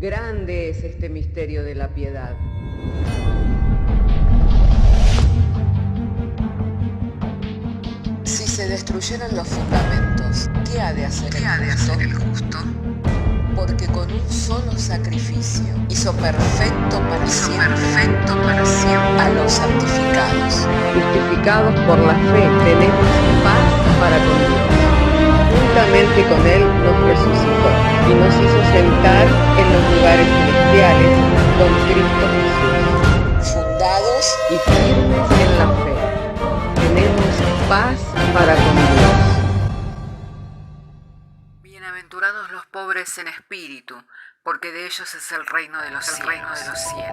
Grande es este misterio de la piedad. Si se destruyeran los fundamentos, ¿qué ha de hacer el justo? Porque con un solo sacrificio hizo perfecto para siempre a los santificados. Justificados por la fe, tenemos paz para con Dios. Juntamente con Él nos resucitó y nos hizo sentar en los lugares celestiales con Cristo Jesús. Fundados y firmes en la fe, tenemos paz para con Dios. Bienaventurados los pobres en espíritu, porque de ellos es el reino de los cielos.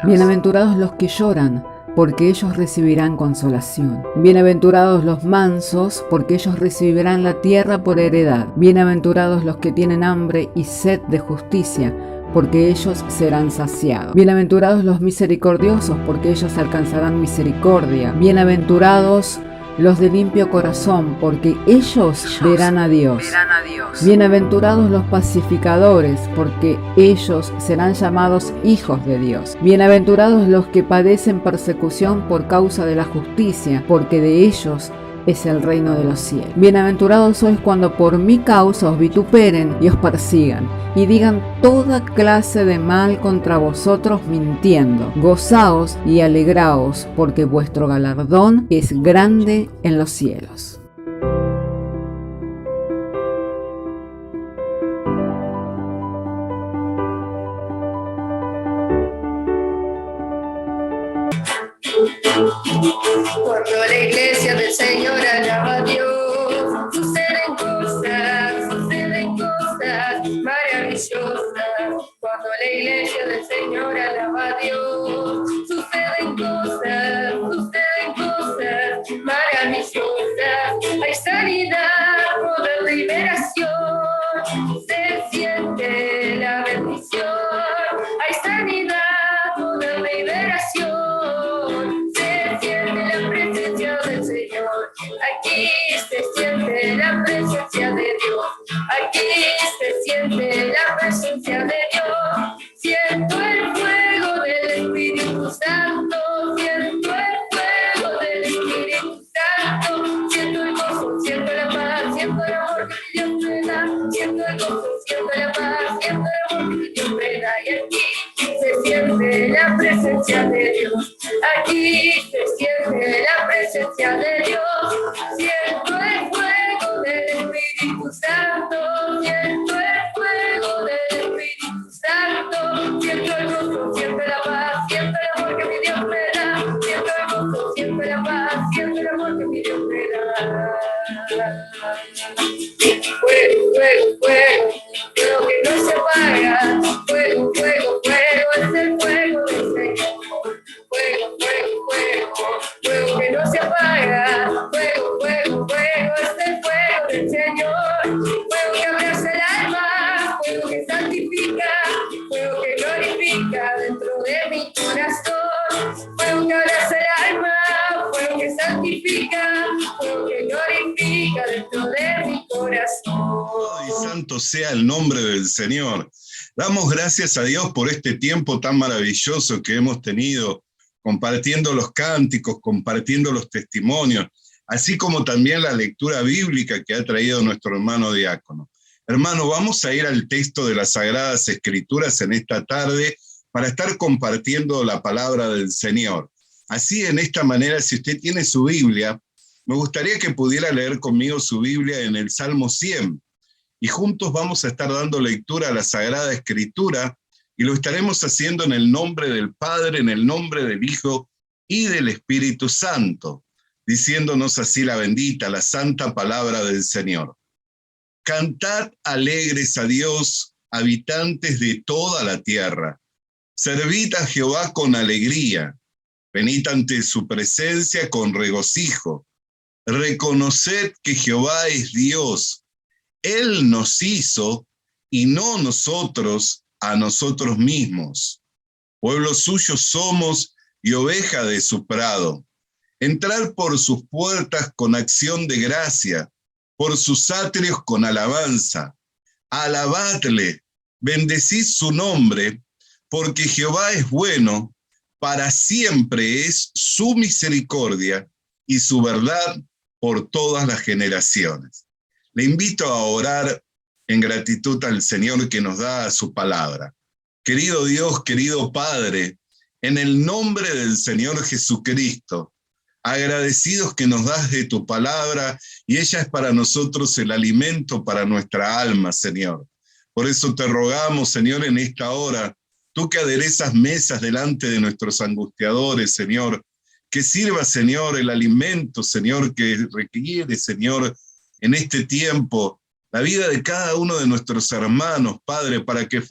Bienaventurados los que lloran, porque ellos recibirán consolación. Bienaventurados los mansos, porque ellos recibirán la tierra por heredad. Bienaventurados los que tienen hambre y sed de justicia, porque ellos serán saciados. Bienaventurados los misericordiosos, porque ellos alcanzarán misericordia. Bienaventurados los de limpio corazón, porque ellos verán a Dios. Bienaventurados los pacificadores, porque ellos serán llamados hijos de Dios. Bienaventurados los que padecen persecución por causa de la justicia, porque de ellos es el reino de los cielos. Bienaventurados sois cuando por mi causa os vituperen y os persigan, y digan toda clase de mal contra vosotros mintiendo. Gozaos y alegraos, porque vuestro galardón es grande en los cielos. Cuando la iglesia del Señor alaba a Dios, suceden cosas maravillosas. Cuando la iglesia del Señor alaba a Dios, suceden cosas maravillosas. Hay sanidad, poder, liberación, se siente la bendición. Hay sanidad, poder, liberación, se siente la presencia del Señor. Aquí se siente la presencia de Dios. Aquí se siente la presencia de Dios. Siento el fuego del Espíritu Santo. Siento el fuego del Espíritu Santo. Siento el gozo, siento la paz, siento el amor que Dios me da. Siento el gozo, siento la paz, siento el amor que Dios me da. Y aquí se siente la presencia de Dios. Aquí se siente la presencia de Dios. Siento el fuego del Espíritu Santo. Siento el fuego del Espíritu Santo. Siento el gozo, siento la paz, siento el amor que mi Dios me da. Siento el gozo, siento la paz, siento el amor que mi Dios me da. Fuego, fuego, fuego, fuego que no se apaga. Fuego, fuego, fuego, es el fuego del Señor. Fuego, fuego, fuego, fuego que no se apaga. Fuego, fuego, fuego, es el fuego del Señor. Fuego que abraza el alma, fuego que santifica, fuego que glorifica dentro de mi corazón. Fuego que abraza el alma, fuego que santifica, fuego que glorifica dentro de mi corazón. Y santo sea el nombre del Señor. Damos gracias a Dios por este tiempo tan maravilloso que hemos tenido, compartiendo los cánticos, compartiendo los testimonios, así como también la lectura bíblica que ha traído nuestro hermano diácono. Hermano, vamos a ir al texto de las Sagradas Escrituras en esta tarde para estar compartiendo la palabra del Señor. Así, en esta manera, si usted tiene su Biblia, me gustaría que pudiera leer conmigo su Biblia en el Salmo 100, y juntos vamos a estar dando lectura a la Sagrada Escritura, y lo estaremos haciendo en el nombre del Padre, en el nombre del Hijo y del Espíritu Santo, diciéndonos así la bendita, la santa palabra del Señor. Cantad alegres a Dios, habitantes de toda la tierra. Servid a Jehová con alegría. Venid ante su presencia con regocijo. Reconoced que Jehová es Dios. Él nos hizo y no nosotros a nosotros mismos. Pueblo suyo somos y oveja de su prado. Entrad por sus puertas con acción de gracia, por sus atrios con alabanza. Alabadle, bendecid su nombre, porque Jehová es bueno, para siempre es su misericordia y su verdad por todas las generaciones. Le invito a orar en gratitud al Señor que nos da su palabra. Querido Dios, querido Padre, en el nombre del Señor Jesucristo, agradecidos que nos das de tu palabra, y ella es para nosotros el alimento para nuestra alma, Señor. Por eso te rogamos, Señor, en esta hora, tú que aderezas mesas delante de nuestros angustiadores, Señor, que sirva, Señor, el alimento, Señor, que requiere, Señor, en este tiempo, la vida de cada uno de nuestros hermanos, Padre, para que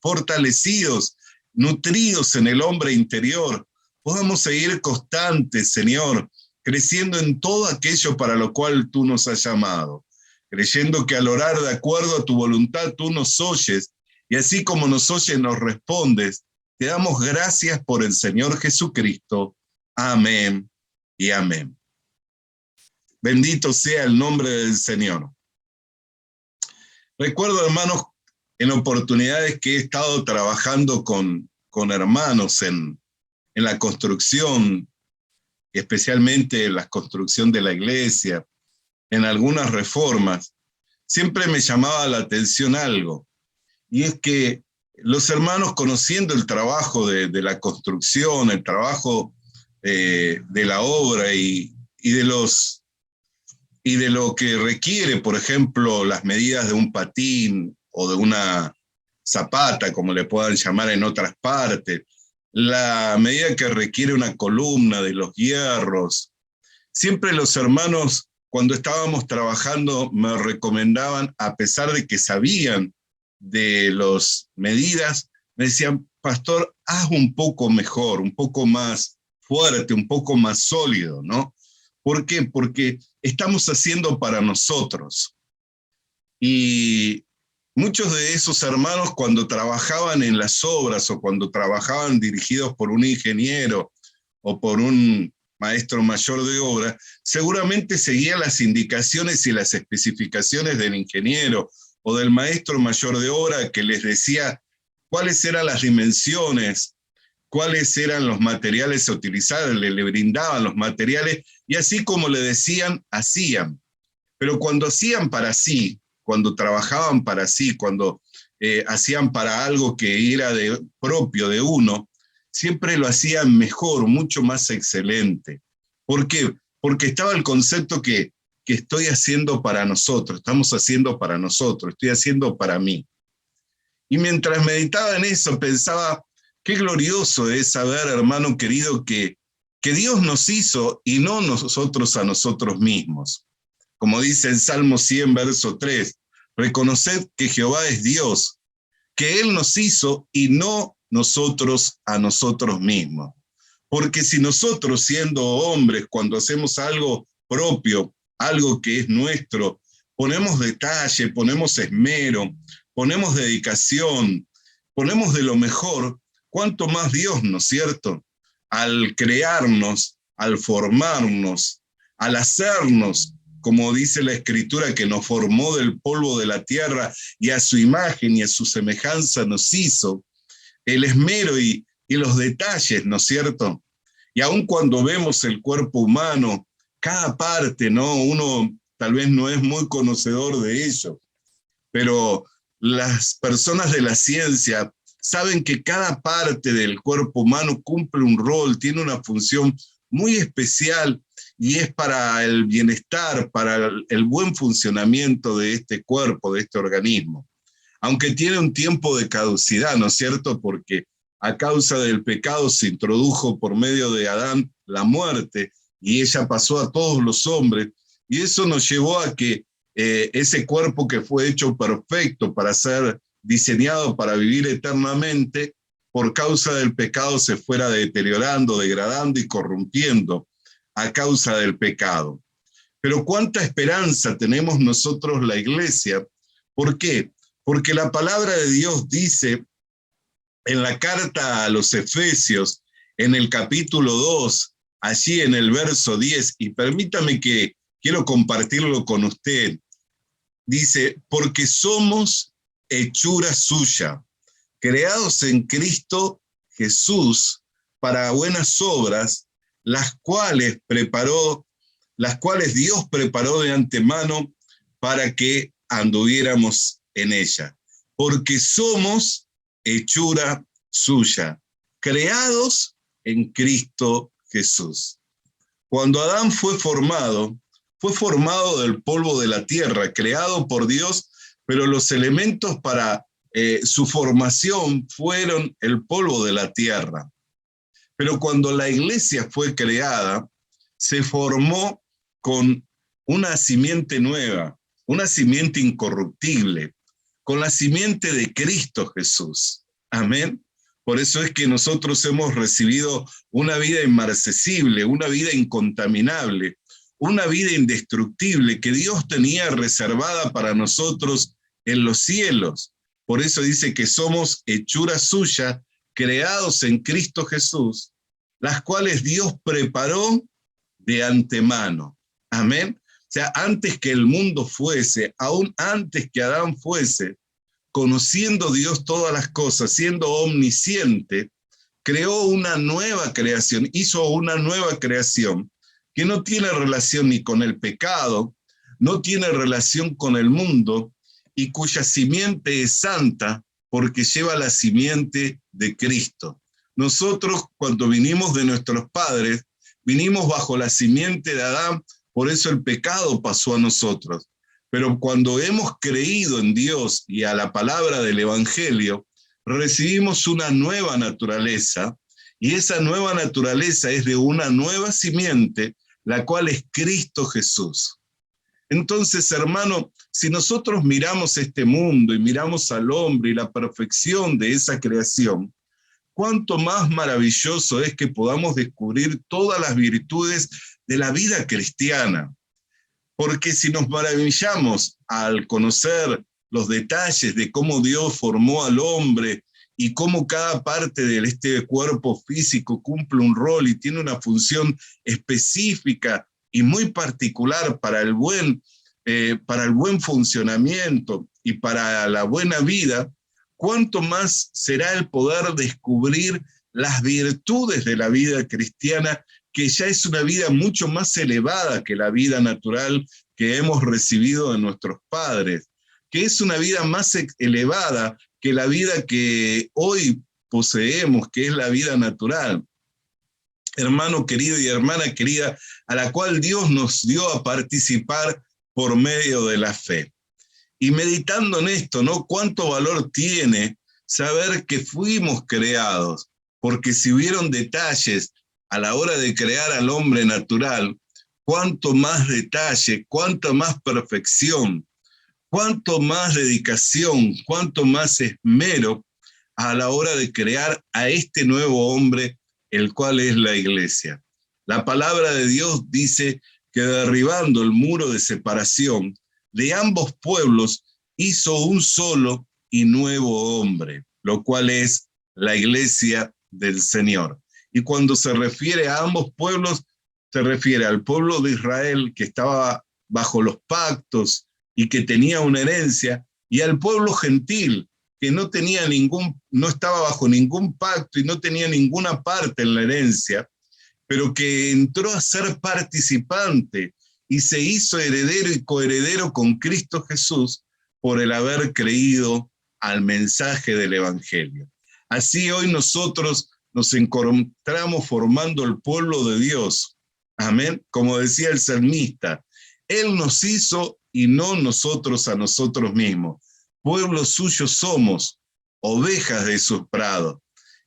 fortalecidos, nutridos en el hombre interior, podamos seguir constantes, Señor, creciendo en todo aquello para lo cual tú nos has llamado, creyendo que al orar de acuerdo a tu voluntad tú nos oyes, y así como nos oyes nos respondes. Te damos gracias por el Señor Jesucristo. Amén y amén. Bendito sea el nombre del Señor. Recuerdo, hermanos, en oportunidades que he estado trabajando con hermanos en la construcción, especialmente en la construcción de la iglesia, en algunas reformas, siempre me llamaba la atención algo, y es que los hermanos, conociendo el trabajo de la construcción, el trabajo de la obra y de lo que requiere, por ejemplo, las medidas de un patín o de una zapata, como le puedan llamar en otras partes, la medida que requiere una columna, de los hierros. Siempre los hermanos, cuando estábamos trabajando, me recomendaban, a pesar de que sabían de las medidas, me decían: pastor, haz un poco mejor, un poco más fuerte, un poco más sólido, ¿no? ¿Por qué? Porque estamos haciendo para nosotros. Y muchos de esos hermanos, cuando trabajaban en las obras o cuando trabajaban dirigidos por un ingeniero o por un maestro mayor de obra, seguramente seguían las indicaciones y las especificaciones del ingeniero o del maestro mayor de obra, que les decía cuáles eran las dimensiones, cuáles eran los materiales a utilizar, le brindaban los materiales, y así como le decían, hacían. Pero cuando hacían para sí, cuando trabajaban para sí, cuando hacían para algo que era propio de uno, siempre lo hacían mejor, mucho más excelente. ¿Por qué? Porque estaba el concepto que estoy haciendo para nosotros, estamos haciendo para nosotros, estoy haciendo para mí. Y mientras meditaba en eso, pensaba: qué glorioso es saber, hermano querido, que Dios nos hizo y no nosotros a nosotros mismos. Como dice el Salmo 100, verso 3, reconoced que Jehová es Dios, que Él nos hizo y no nosotros a nosotros mismos. Porque si nosotros, siendo hombres, cuando hacemos algo propio, algo que es nuestro, ponemos detalle, ponemos esmero, ponemos dedicación, ponemos de lo mejor, ¿cuánto más Dios, no es cierto? Al crearnos, al formarnos, al hacernos, como dice la Escritura, que nos formó del polvo de la tierra y a su imagen y a su semejanza nos hizo, el esmero y los detalles, ¿no es cierto? Y aun cuando vemos el cuerpo humano, cada parte, ¿no? Uno tal vez no es muy conocedor de ello, pero las personas de la ciencia saben que cada parte del cuerpo humano cumple un rol, tiene una función muy especial, y es para el bienestar, para el buen funcionamiento de este cuerpo, de este organismo. Aunque tiene un tiempo de caducidad, ¿no es cierto? Porque a causa del pecado se introdujo por medio de Adán la muerte, y ella pasó a todos los hombres, y eso nos llevó a que ese cuerpo que fue hecho perfecto para ser diseñado para vivir eternamente, por causa del pecado se fuera deteriorando, degradando y corrompiendo a causa del pecado. Pero cuánta esperanza tenemos nosotros, la iglesia. ¿Por qué? Porque la palabra de Dios dice en la carta a los Efesios, en el capítulo 2, allí en el verso 10, y permítame que quiero compartirlo con usted, dice: porque somos hechura suya, creados en Cristo Jesús para buenas obras, las cuales Dios preparó de antemano para que anduviéramos en ella. Porque somos hechura suya, creados en Cristo Jesús. Cuando Adán fue formado del polvo de la tierra, creado por Dios, pero los elementos para su formación fueron el polvo de la tierra. Pero cuando la iglesia fue creada, se formó con una simiente nueva, una simiente incorruptible, con la simiente de Cristo Jesús. Amén. Por eso es que nosotros hemos recibido una vida inmarcesible, una vida incontaminable, una vida indestructible que Dios tenía reservada para nosotros en los cielos. Por eso dice que somos hechura suya, creados en Cristo Jesús, las cuales Dios preparó de antemano. Amén. O sea, antes que el mundo fuese, aún antes que Adán fuese, conociendo Dios todas las cosas, siendo omnisciente, creó una nueva creación, hizo una nueva creación que no tiene relación ni con el pecado, no tiene relación con el mundo, y cuya simiente es santa porque lleva la simiente de Cristo. Nosotros, cuando vinimos de nuestros padres, vinimos bajo la simiente de Adán, por eso el pecado pasó a nosotros. Pero cuando hemos creído en Dios y a la palabra del Evangelio, recibimos una nueva naturaleza, y esa nueva naturaleza es de una nueva simiente, la cual es Cristo Jesús. Entonces, hermano, si nosotros miramos este mundo y miramos al hombre y la perfección de esa creación, cuánto más maravilloso es que podamos descubrir todas las virtudes de la vida cristiana. Porque si nos maravillamos al conocer los detalles de cómo Dios formó al hombre y cómo cada parte de este cuerpo físico cumple un rol y tiene una función específica y muy particular para el buen funcionamiento y para la buena vida, cuánto más será el poder descubrir las virtudes de la vida cristiana, que ya es una vida mucho más elevada que la vida natural que hemos recibido de nuestros padres, que es una vida más elevada que la vida que hoy poseemos, que es la vida natural. Hermano querido y hermana querida, a la cual Dios nos dio a participar por medio de la fe. Y meditando en esto, ¿no? Cuánto valor tiene saber que fuimos creados, porque si hubieron detalles a la hora de crear al hombre natural, cuánto más detalle, cuánta más perfección, cuánto más dedicación, cuánto más esmero a la hora de crear a este nuevo hombre, el cual es la iglesia. La palabra de Dios dice que derribando el muro de separación de ambos pueblos, hizo un solo y nuevo hombre, lo cual es la iglesia del Señor. Y cuando se refiere a ambos pueblos, se refiere al pueblo de Israel, que estaba bajo los pactos y que tenía una herencia, y al pueblo gentil, que no estaba bajo ningún pacto y no tenía ninguna parte en la herencia, pero que entró a ser participante y se hizo heredero y coheredero con Cristo Jesús por el haber creído al mensaje del Evangelio. Así hoy nosotros nos encontramos formando el pueblo de Dios. Amén. Como decía el salmista, Él nos hizo y no nosotros a nosotros mismos. Pueblo suyo somos, ovejas de sus prados.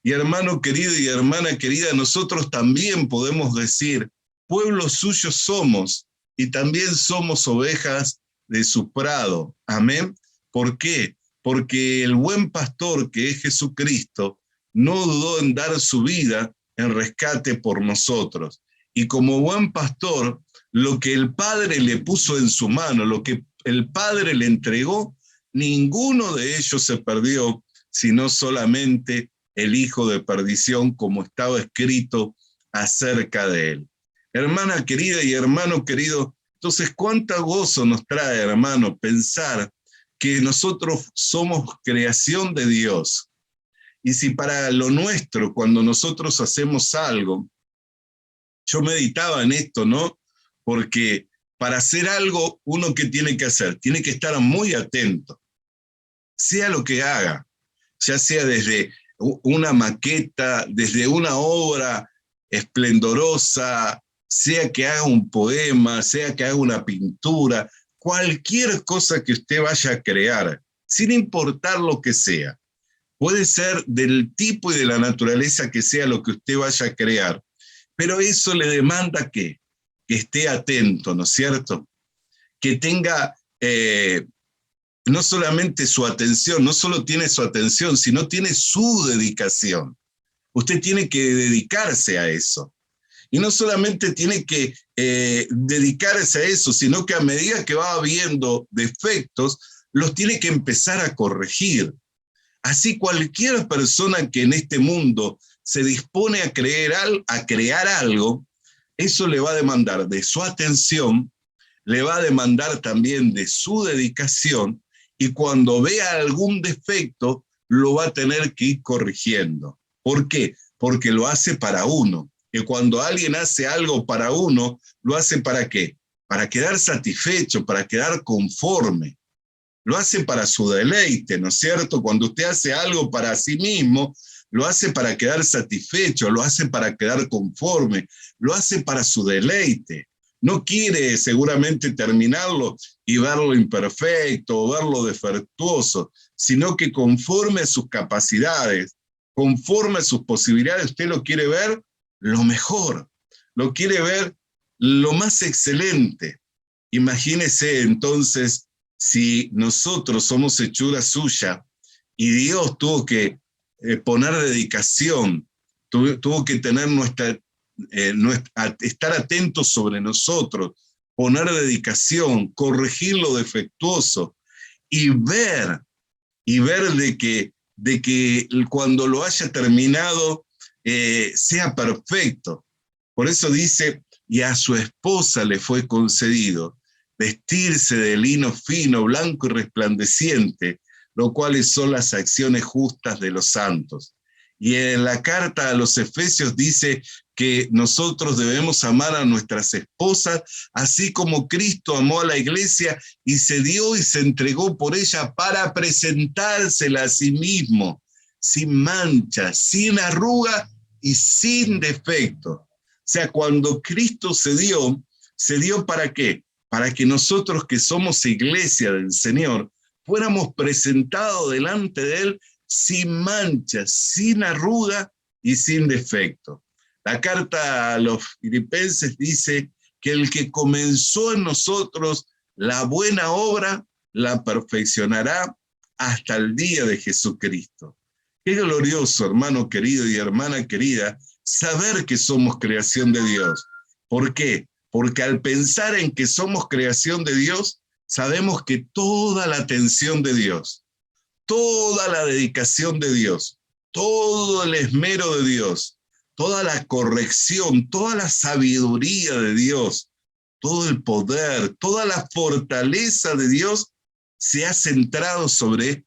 Y hermano querido y hermana querida, nosotros también podemos decir, pueblo suyo somos y también somos ovejas de su prado. Amén. ¿Por qué? Porque el buen pastor, que es Jesucristo, no dudó en dar su vida en rescate por nosotros. Y como buen pastor, lo que el Padre le puso en su mano, lo que el Padre le entregó, ninguno de ellos se perdió, sino solamente el hijo de perdición, como estaba escrito acerca de él. Hermana querida y hermano querido, entonces cuánto gozo nos trae, hermano, pensar que nosotros somos creación de Dios, Y si para lo nuestro, cuando nosotros hacemos algo, yo meditaba en esto, ¿no? Porque para hacer algo, uno ¿qué tiene que hacer? Tiene que estar muy atento, sea lo que haga, ya sea desde una maqueta, desde una obra esplendorosa, sea que haga un poema, sea que haga una pintura, cualquier cosa que usted vaya a crear, sin importar lo que sea. Puede ser del tipo y de la naturaleza que sea lo que usted vaya a crear, pero eso le demanda que esté atento, ¿no es cierto? Que tenga no solamente su atención, no solo tiene su atención, sino tiene su dedicación. Usted tiene que dedicarse a eso. Y no solamente tiene que dedicarse a eso, sino que a medida que va viendo defectos, los tiene que empezar a corregir. Así cualquier persona que en este mundo se dispone a crear algo, eso le va a demandar de su atención, le va a demandar también de su dedicación, y cuando vea algún defecto, lo va a tener que ir corrigiendo. ¿Por qué? Porque lo hace para uno. Que cuando alguien hace algo para uno, lo hace ¿para qué? Para quedar satisfecho, para quedar conforme. Lo hace para su deleite, ¿no es cierto? Cuando usted hace algo para sí mismo, lo hace para quedar satisfecho, lo hace para quedar conforme, lo hace para su deleite. No quiere seguramente terminarlo y verlo imperfecto o verlo defectuoso, sino que conforme a sus capacidades, conforme a sus posibilidades, usted lo quiere ver lo mejor, lo quiere ver lo más excelente. Imagínese entonces si nosotros somos hechura suya y Dios tuvo que poner dedicación, tuvo que tener estar atento sobre nosotros, poner dedicación, corregir lo defectuoso y ver de que cuando lo haya terminado sea perfecto. Por eso dice, y a su esposa le fue concedido vestirse de lino fino, blanco y resplandeciente, lo cuales son las acciones justas de los santos. Y en la carta a los Efesios dice que nosotros debemos amar a nuestras esposas, así como Cristo amó a la iglesia y se dio y se entregó por ella para presentársela a sí mismo, sin mancha, sin arruga y sin defecto. O sea, cuando Cristo se dio ¿para qué? Para que nosotros que somos iglesia del Señor, fuéramos presentados delante de Él sin mancha, sin arruga y sin defecto. La carta a los Filipenses dice que el que comenzó en nosotros la buena obra, la perfeccionará hasta el día de Jesucristo. Qué glorioso, hermano querido y hermana querida, saber que somos creación de Dios. ¿Por qué? Porque al pensar en que somos creación de Dios, sabemos que toda la atención de Dios, toda la dedicación de Dios, todo el esmero de Dios, toda la corrección, toda la sabiduría de Dios, todo el poder, toda la fortaleza de Dios se ha centrado sobre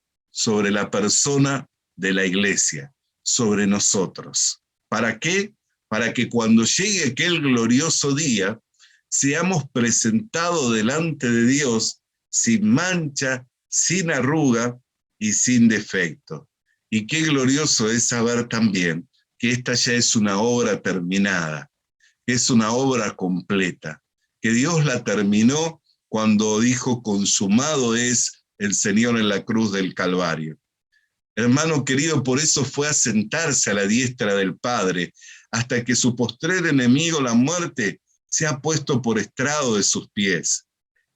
la persona de la iglesia, sobre nosotros. ¿Para qué? Para que cuando llegue aquel glorioso día, seamos presentados delante de Dios sin mancha, sin arruga y sin defecto. Y qué glorioso es saber también que esta ya es una obra terminada, que es una obra completa, que Dios la terminó cuando dijo consumado es el Señor en la cruz del Calvario. Hermano querido, por eso fue a sentarse a la diestra del Padre, hasta que su postrer enemigo, la muerte, se ha puesto por estrado de sus pies.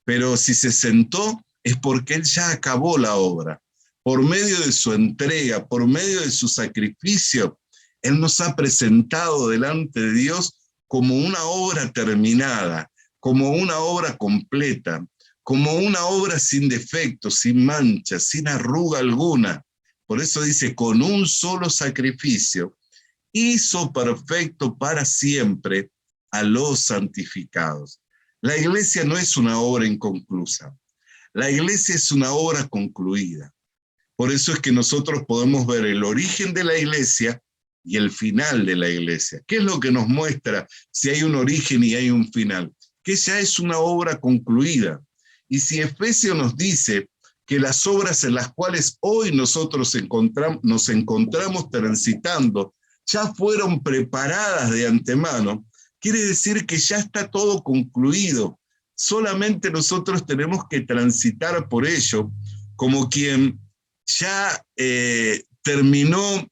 Pero si se sentó, es porque Él ya acabó la obra. Por medio de su entrega, por medio de su sacrificio, Él nos ha presentado delante de Dios como una obra terminada, como una obra completa, como una obra sin defecto, sin mancha, sin arruga alguna. Por eso dice, con un solo sacrificio, hizo perfecto para siempre a los santificados. La iglesia no es una obra inconclusa. La iglesia es una obra concluida. Por eso es que nosotros podemos ver el origen de la iglesia y el final de la iglesia. ¿Qué es lo que nos muestra si hay un origen y hay un final? Que ya es una obra concluida. Y si Efesios nos dice que las obras en las cuales hoy nosotros nos encontramos transitando ya fueron preparadas de antemano, quiere decir que ya está todo concluido. Solamente nosotros tenemos que transitar por ello, como quien ya terminó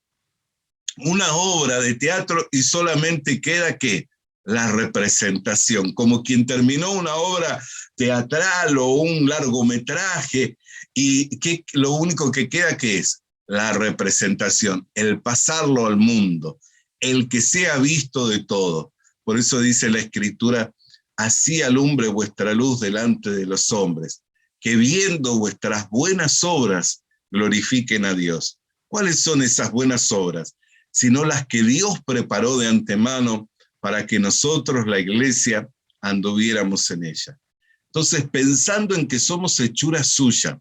una obra de teatro y solamente queda ¿qué? La representación, como quien terminó una obra teatral o un largometraje y que lo único que queda ¿qué es? La representación, el pasarlo al mundo, el que sea visto de todo. Por eso dice la Escritura, así alumbre vuestra luz delante de los hombres, que viendo vuestras buenas obras glorifiquen a Dios. ¿Cuáles son esas buenas obras? Sino las que Dios preparó de antemano para que nosotros, la iglesia, anduviéramos en ella. Entonces, pensando en que somos hechura suya,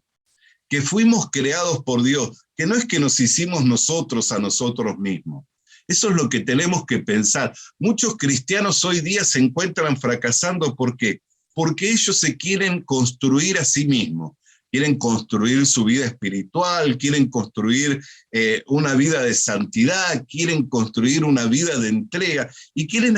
que fuimos creados por Dios, que no es que nos hicimos nosotros a nosotros mismos. Eso es lo que tenemos que pensar. Muchos cristianos hoy día se encuentran fracasando. ¿Por qué? Porque ellos se quieren construir a sí mismos. Quieren construir su vida espiritual, quieren construir una vida de santidad, quieren construir una vida de entrega y quieren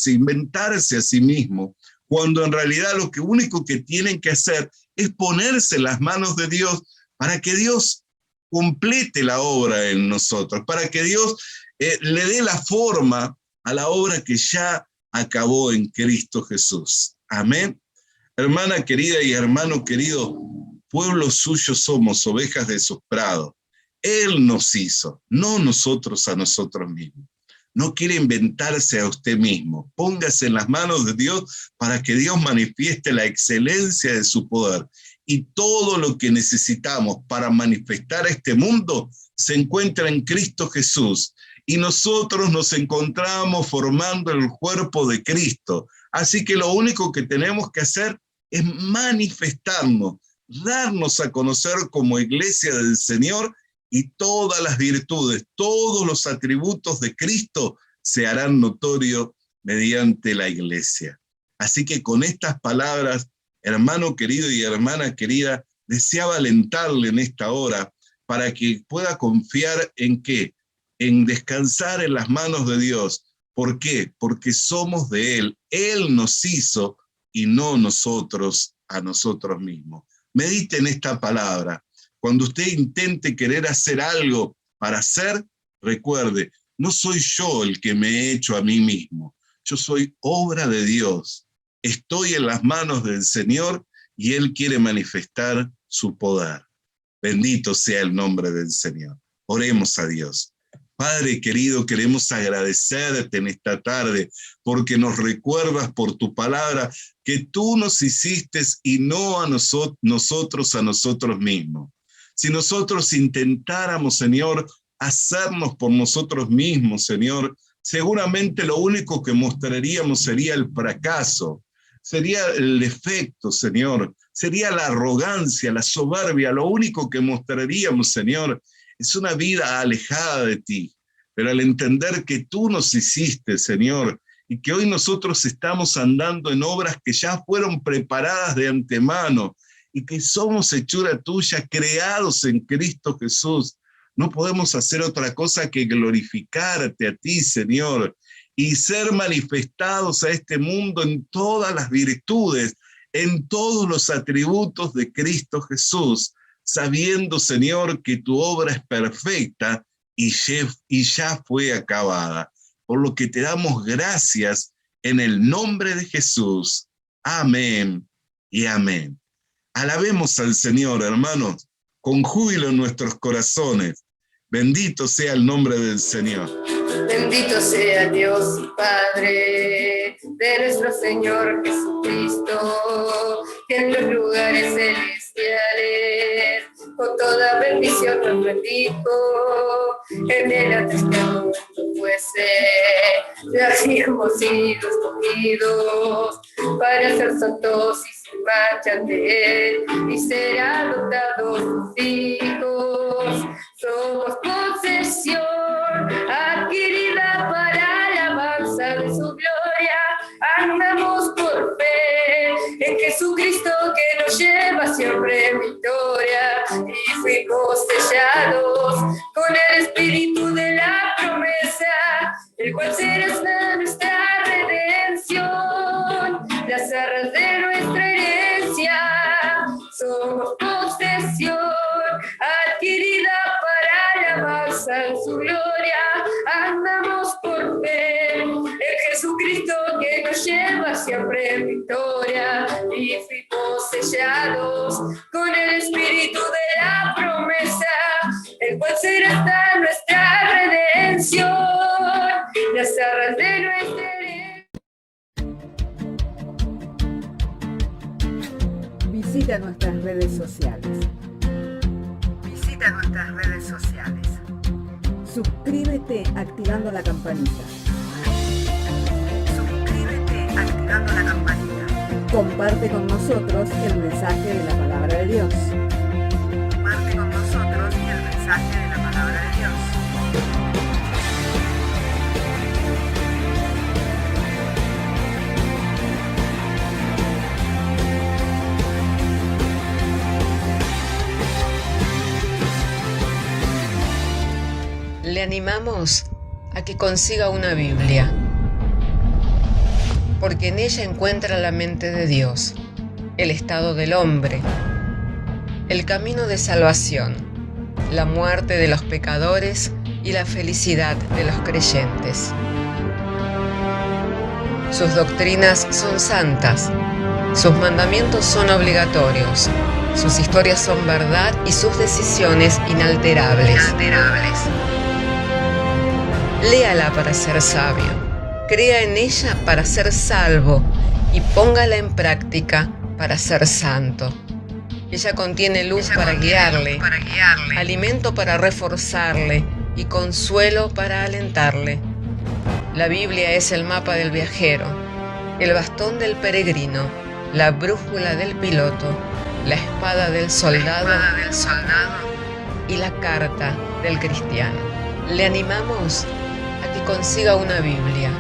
inventarse a sí mismos, cuando en realidad lo único que tienen que hacer es ponerse en las manos de Dios para que Dios complete la obra en nosotros, para que Dios le dé la forma a la obra que ya acabó en Cristo Jesús. Amén. Hermana querida y hermano querido, pueblo suyo somos, ovejas de sus prados. Él nos hizo, no nosotros a nosotros mismos. No quiere inventarse a usted mismo. Póngase en las manos de Dios para que Dios manifieste la excelencia de su poder. Y todo lo que necesitamos para manifestar a este mundo se encuentra en Cristo Jesús. Y nosotros nos encontramos formando el cuerpo de Cristo. Así que lo único que tenemos que hacer es manifestarnos, darnos a conocer como iglesia del Señor, y todas las virtudes, todos los atributos de Cristo se harán notorios mediante la iglesia. Así que con estas palabras, hermano querido y hermana querida, deseaba alentarle en esta hora para que pueda confiar en ¿qué? En descansar en las manos de Dios. ¿Por qué? Porque somos de Él. Él nos hizo y no nosotros a nosotros mismos. Medite en esta palabra. Cuando usted intente querer hacer algo para hacer, recuerde, no soy yo el que me he hecho a mí mismo. Yo soy obra de Dios. Estoy en las manos del Señor y Él quiere manifestar su poder. Bendito sea el nombre del Señor. Oremos a Dios. Padre querido, queremos agradecerte en esta tarde porque nos recuerdas por tu palabra que tú nos hiciste y no a nosotros a nosotros mismos. Si nosotros intentáramos, Señor, hacernos por nosotros mismos, Señor, seguramente lo único que mostraríamos sería el fracaso, sería el defecto, Señor, sería la arrogancia, la soberbia. Lo único que mostraríamos, Señor, es una vida alejada de ti. Pero al entender que tú nos hiciste, Señor, y que hoy nosotros estamos andando en obras que ya fueron preparadas de antemano, y que somos hechura tuya, creados en Cristo Jesús, no podemos hacer otra cosa que glorificarte a ti, Señor, y ser manifestados a este mundo en todas las virtudes, en todos los atributos de Cristo Jesús, sabiendo, Señor, que tu obra es perfecta y ya fue acabada. Por lo que te damos gracias en el nombre de Jesús. Amén y amén. Alabemos al Señor, hermanos, con júbilo en nuestros corazones. Bendito sea el nombre del Señor. Bendito sea Dios y Padre de nuestro Señor Jesucristo, que en los lugares celestiales con toda bendición nos bendijo. En el antes que el mundo fuese, así hemos sido escogidos para ser santos y sin mancha ante Él y ser adoptados sus hijos. Somos posesión adquirida para alabanza de su gloria. Andamos por fe en Jesucristo que nos lleva siempre en victoria. Y fuimos sellados con el espíritu de la promesa, el cual será nuestra redención, las arras de nuestra herencia. Somos posesión adquirida para alabanza de su gloria. Andamos por fe en Jesucristo que nos lleva siempre en victoria. Y fuimos sellados con el espíritu de la promesa, el cual será hasta nuestra redención, las arras de nuestra herencia. Visita nuestras redes sociales. Visita nuestras redes sociales. Suscríbete activando la campanita. Suscríbete activando la campanita. Comparte con nosotros el mensaje de la palabra de Dios. Comparte con nosotros el mensaje de la palabra de Dios. Le animamos a que consiga una Biblia, porque en ella encuentra la mente de Dios, el estado del hombre, el camino de salvación, la muerte de los pecadores y la felicidad de los creyentes. Sus doctrinas son santas, sus mandamientos son obligatorios, sus historias son verdad y sus decisiones inalterables. Léala para ser sabio, crea en ella para ser salvo y póngala en práctica para ser santo. Ella contiene luz para guiarle, alimento para reforzarle y consuelo para alentarle. La Biblia es el mapa del viajero, el bastón del peregrino, la brújula del piloto, la espada del soldado y la carta del cristiano. Le animamos a que consiga una Biblia,